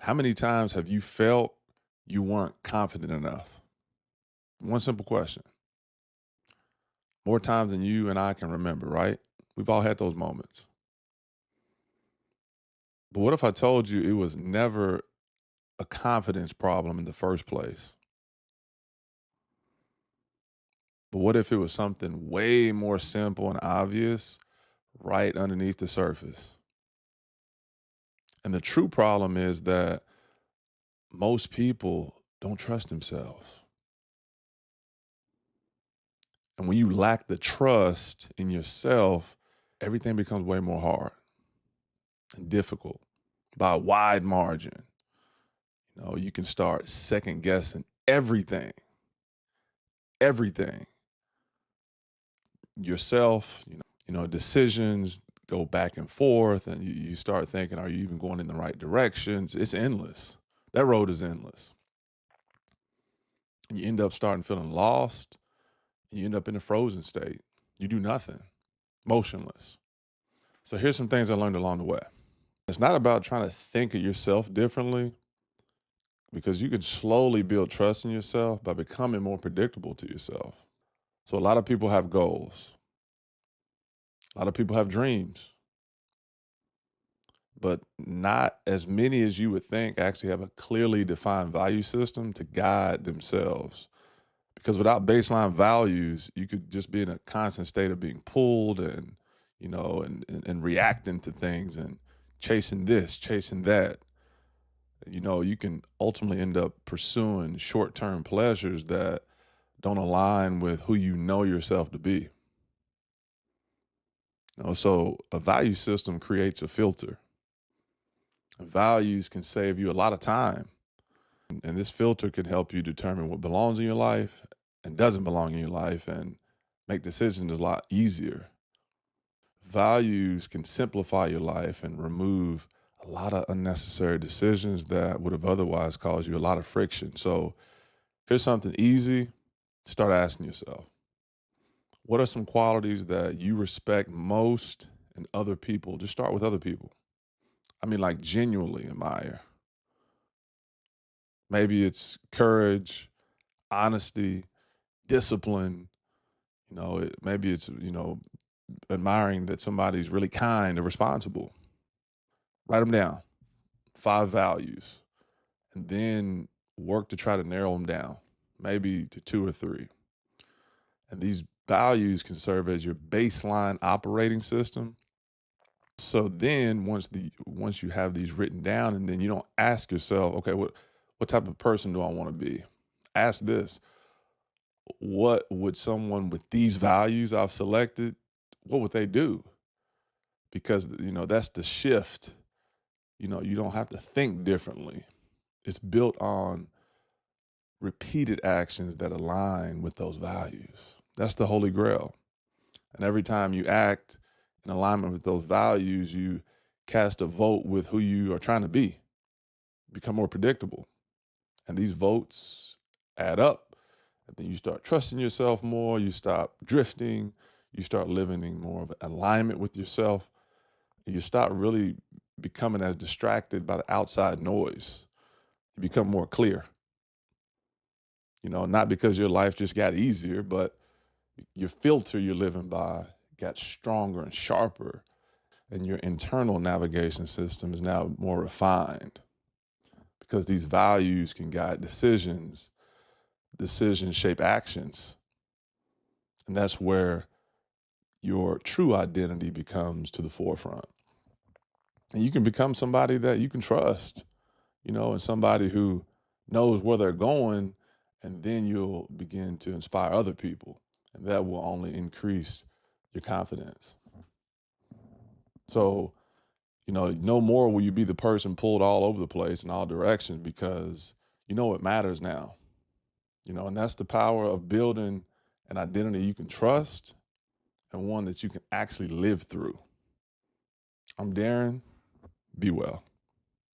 How many times have you felt you weren't confident enough? One simple question. More times than you and I can remember, right? We've all had those moments. But what if I told you it was never a confidence problem in the first place? But what if it was something way more simple and obvious right underneath the surface? And the true problem is that most people don't trust themselves. And when you lack the trust in yourself, everything becomes way more hard and difficult by a wide margin. You can start second guessing everything, yourself, decisions go back and forth, and you start thinking, are you even going in the right directions? It's endless. That road is endless. And you end up starting feeling lost, and you end up in a frozen state. You do nothing, motionless. So here's some things I learned along the way. It's not about trying to think of yourself differently, because you can slowly build trust in yourself by becoming more predictable to yourself. So a lot of people have goals. A lot of people have dreams, but not as many as you would think actually have a clearly defined value system to guide themselves. Because without baseline values, you could just be in a constant state of being pulled and reacting to things and chasing this, chasing that. You can ultimately end up pursuing short-term pleasures that don't align with who you know yourself to be. So a value system creates a filter. Values can save you a lot of time. And this filter can help you determine what belongs in your life and doesn't belong in your life and make decisions a lot easier. Values can simplify your life and remove a lot of unnecessary decisions that would have otherwise caused you a lot of friction. So here's something easy to start asking yourself. What are some qualities that you respect most in other people? Just start with other people. I mean, like genuinely admire. Maybe it's courage, honesty, discipline. Maybe it's, admiring that somebody's really kind or responsible. Write them down, 5 values, and then work to try to narrow them down, maybe to 2 or 3. And these values can serve as your baseline operating system. So then once you have these written down, and then you don't ask yourself, okay, what type of person do I want to be? Ask this. What would someone with these values I've selected, what would they do? Because that's the shift. You don't have to think differently. It's built on repeated actions that align with those values. That's the holy grail. And every time you act in alignment with those values, you cast a vote with who you are trying to be, become more predictable. And these votes add up. And then you start trusting yourself more, you stop drifting, you start living in more of alignment with yourself, and you stop really becoming as distracted by the outside noise. You become more clear. Not because your life just got easier, but your filter you're living by got stronger and sharper, and your internal navigation system is now more refined because these values can guide decisions. Decisions shape actions. And that's where your true identity becomes to the forefront. And you can become somebody that you can trust, and somebody who knows where they're going, and then you'll begin to inspire other people, and that will only increase your confidence. So, no more will you be the person pulled all over the place in all directions, because what matters now. And that's the power of building an identity you can trust and one that you can actually live through. I'm Darren. Be well.